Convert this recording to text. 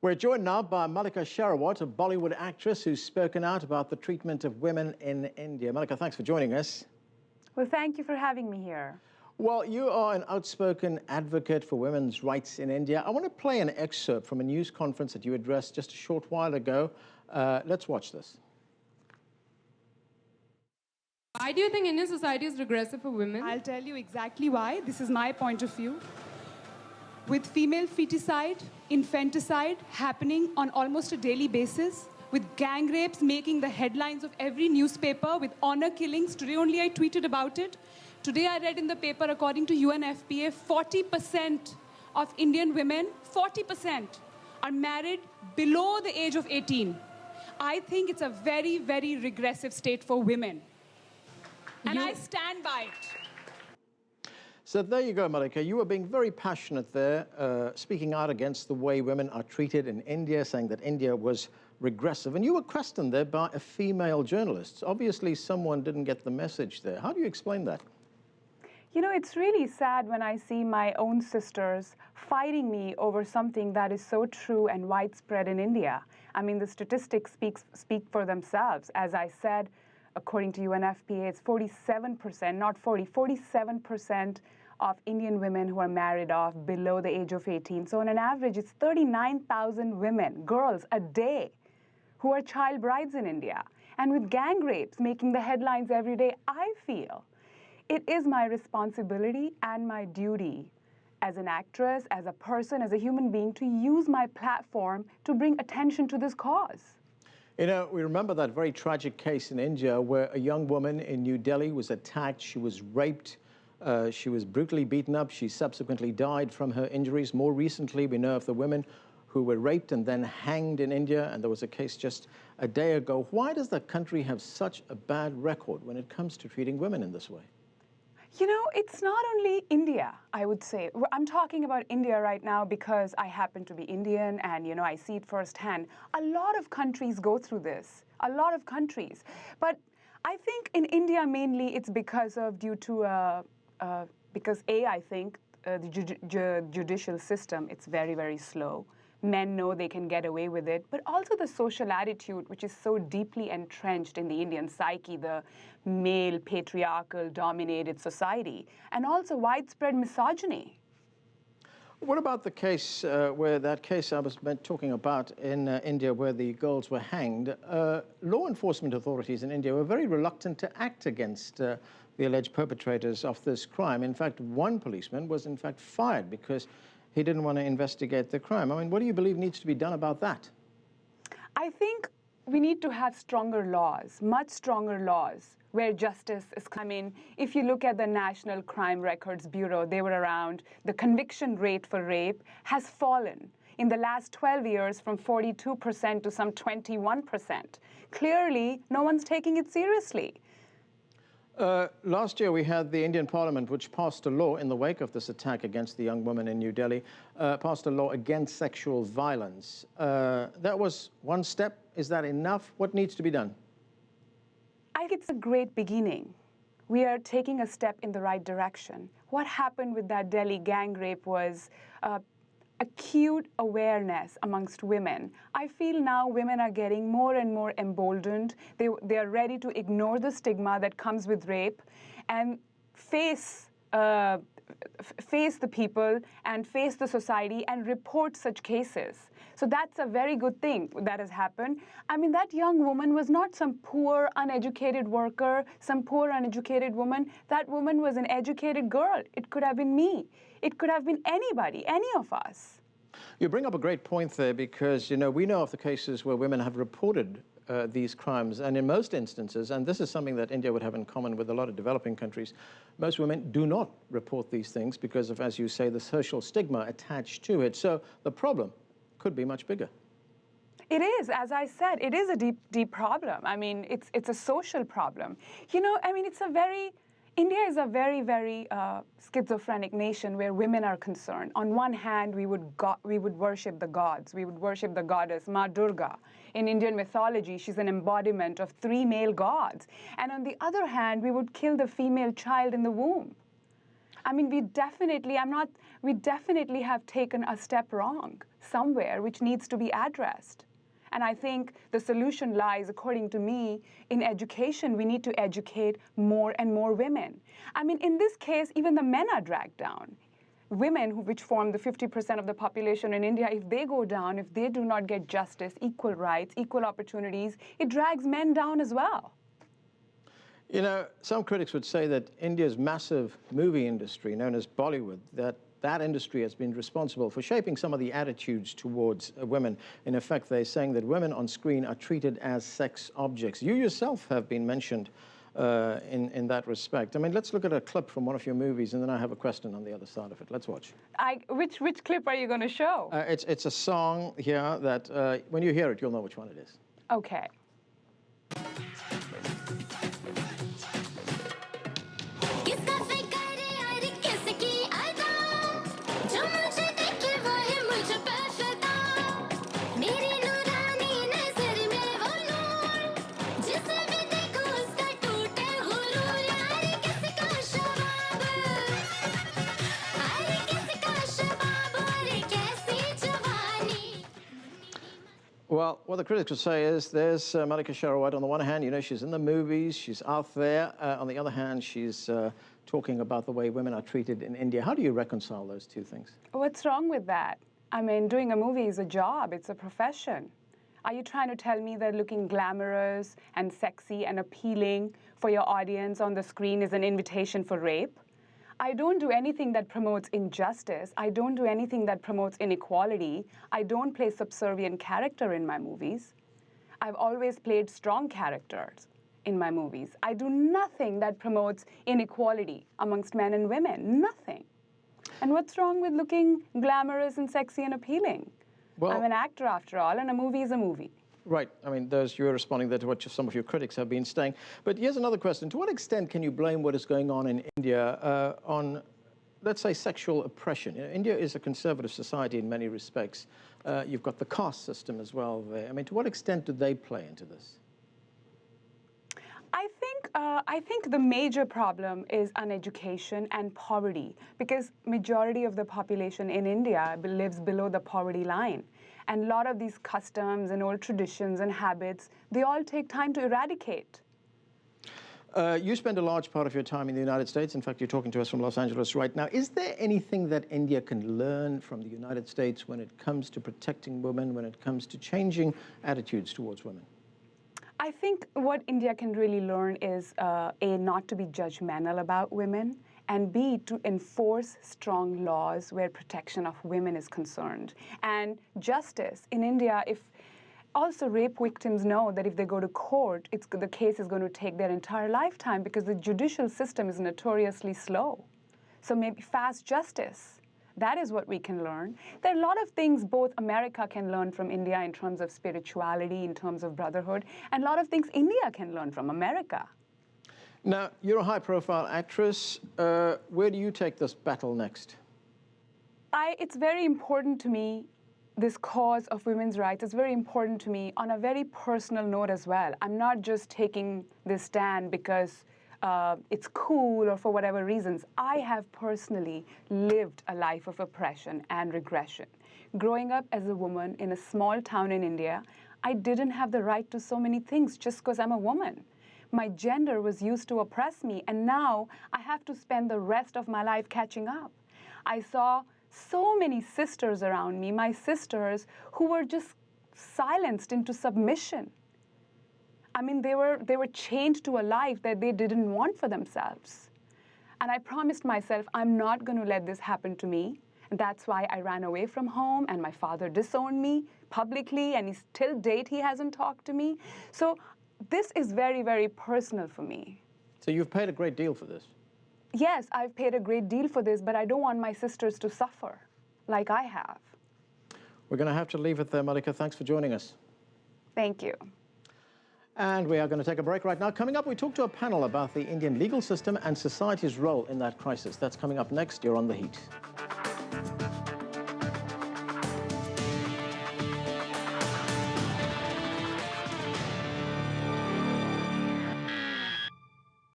We're joined now by Mallika Sherawat, a Bollywood actress who's spoken out about the treatment of women in India. Mallika, thanks for joining us. Well, thank you for having me here. Well, you are an outspoken advocate for women's rights in India. I want to play an excerpt from a news conference that you addressed just a short while ago. Let's watch this. Why do you think Indian society is regressive for women? I'll tell you exactly why. This is my point of view. With female feticide, infanticide happening on almost a daily basis, with gang rapes making the headlines of every newspaper, with honor killings. Today only I tweeted about it. Today I read in the paper, according to UNFPA, 40% of Indian women, 40% are married below the age of 18. I think it's a very, very regressive state for women. And I stand by it. So there you go, Mallika. You were being very passionate there, speaking out against the way women are treated in India, saying that India was regressive. And you were questioned there by a female journalist. Obviously, someone didn't get the message there. How do you explain that? You know, it's really sad when I see my own sisters fighting me over something that is so true and widespread in India. I mean, the statistics speak for themselves. As I said, according to UNFPA, it's 47%, not 40, 47% of Indian women who are married off below the age of 18. So on an average, it's 39,000 women, girls, a day who are child brides in India. And with gang rapes making the headlines every day, I feel it is my responsibility and my duty as an actress, as a person, as a human being, to use my platform to bring attention to this cause. You know, we remember that very tragic case in India where a young woman in New Delhi was attacked, she was raped, she was brutally beaten up, she subsequently died from her injuries. More recently, we know of the women who were raped and then hanged in India, and there was a case just a day ago. Why does the country have such a bad record when it comes to treating women in this way? You know, it's not only India, I would say. I'm talking about India right now because I happen to be Indian and, you know, I see it firsthand. A lot of countries go through this, a lot of countries. But I think in India mainly it's because of I think the judicial system, it's very, very slow. Men know they can get away with it, but also the social attitude, which is so deeply entrenched in the Indian psyche, the male, patriarchal, dominated society, and also widespread misogyny. What about the case where that case I was talking about in India where the girls were hanged? Law enforcement authorities in India were very reluctant to act against the alleged perpetrators of this crime. In fact, one policeman was in fact fired because he didn't want to investigate the crime. I mean, what do you believe needs to be done about that? I think we need to have stronger laws, much stronger laws, where justice is coming. If you look at the National Crime Records Bureau, they were around, the conviction rate for rape has fallen in the last 12 years from 42% to some 21%. Clearly, no one's taking it seriously. Last year, we had the Indian Parliament, which passed a law in the wake of this attack against the young woman in New Delhi, passed a law against sexual violence. That was one step. Is that enough? What needs to be done? I think it's a great beginning. We are taking a step in the right direction. What happened with that Delhi gang rape was acute awareness amongst women. I feel now women are getting more and more emboldened. They are ready to ignore the stigma that comes with rape and face the people and face the society and report such cases. So that's a very good thing that has happened. I mean, that young woman was not some poor, uneducated worker, some poor, uneducated woman. That woman was an educated girl. It could have been me. It could have been anybody, any of us. You bring up a great point there because, you know, we know of the cases where women have reported these crimes, and in most instances, and this is something that India would have in common with a lot of developing countries, most women do not report these things because of, as you say, the social stigma attached to it. So the problem could be much bigger. It is, as I said, it is a deep, deep problem. I mean, it's a social problem. You know, I mean, India is a very, very schizophrenic nation where women are concerned. On one hand, we would worship the gods. We would worship the goddess Ma Durga. In Indian mythology, she's an embodiment of 3 male gods. And on the other hand, we would kill the female child in the womb. I mean, we definitely have taken a step wrong. somewhere which needs to be addressed. And I think the solution lies, according to me, in education. We need to educate more and more women. I mean, in this case, even the men are dragged down. Women, which form the 50% of the population in India, if they go down, if they do not get justice, equal rights, equal opportunities, it drags men down as well. You know, some critics would say that India's massive movie industry, known as Bollywood, that industry has been responsible for shaping some of the attitudes towards women. In effect, they're saying that women on screen are treated as sex objects. You yourself have been mentioned in that respect. I mean, let's look at a clip from one of your movies, and then I have a question on the other side of it. Let's watch. Which clip are you going to show? It's a song here that, when you hear it, you'll know which one it is. Okay. Well, what the critics would say is there's Mallika Sherawat. On the one hand, you know, she's in the movies, she's out there. On the other hand, she's talking about the way women are treated in India. How do you reconcile those two things? What's wrong with that? I mean, doing a movie is a job, it's a profession. Are you trying to tell me that looking glamorous and sexy and appealing for your audience on the screen is an invitation for rape? I don't do anything that promotes injustice. I don't do anything that promotes inequality. I don't play subservient character in my movies. I've always played strong characters in my movies. I do nothing that promotes inequality amongst men and women, nothing. And what's wrong with looking glamorous and sexy and appealing? Well, I'm an actor after all, and a movie is a movie. Right. I mean, you're responding there to what some of your critics have been saying. But here's another question. To what extent can you blame what is going on in India on, let's say, sexual oppression? You know, India is a conservative society in many respects. You've got the caste system as well there. I mean, to what extent do they play into this? I think the major problem is uneducation and poverty, because majority of the population in India lives below the poverty line. And a lot of these customs and old traditions and habits, they all take time to eradicate. You spend a large part of your time in the United States. In fact, you're talking to us from Los Angeles right now. Is there anything that India can learn from the United States when it comes to protecting women, when it comes to changing attitudes towards women? I think what India can really learn is, A, not to be judgmental about women, and B, to enforce strong laws where protection of women is concerned. And justice in India, also rape victims know that if they go to court, the case is going to take their entire lifetime because the judicial system is notoriously slow. So maybe fast justice. That is what we can learn. There are a lot of things both America can learn from India in terms of spirituality, in terms of brotherhood, and a lot of things India can learn from America. Now, you're a high-profile actress. Where do you take this battle next? It's very important to me, this cause of women's rights. It's very important to me on a very personal note as well. I'm not just taking this stand because it's cool or for whatever reasons. I have personally lived a life of oppression and regression. Growing up as a woman in a small town in India, I didn't have the right to so many things just because I'm a woman. My gender was used to oppress me, and now I have to spend the rest of my life catching up. I saw so many sisters around me, my sisters, who were just silenced into submission. I mean, they were chained to a life that they didn't want for themselves. And I promised myself, I'm not going to let this happen to me. And that's why I ran away from home, and my father disowned me publicly, and till date, he hasn't talked to me. So this is very, very personal for me. So you've paid a great deal for this? Yes, I've paid a great deal for this, but I don't want my sisters to suffer like I have. We're going to have to leave it there, Mallika. Thanks for joining us. Thank you. And we are going to take a break right now. Coming up, we talk to a panel about the Indian legal system and society's role in that crisis. That's coming up next. You're on The Heat.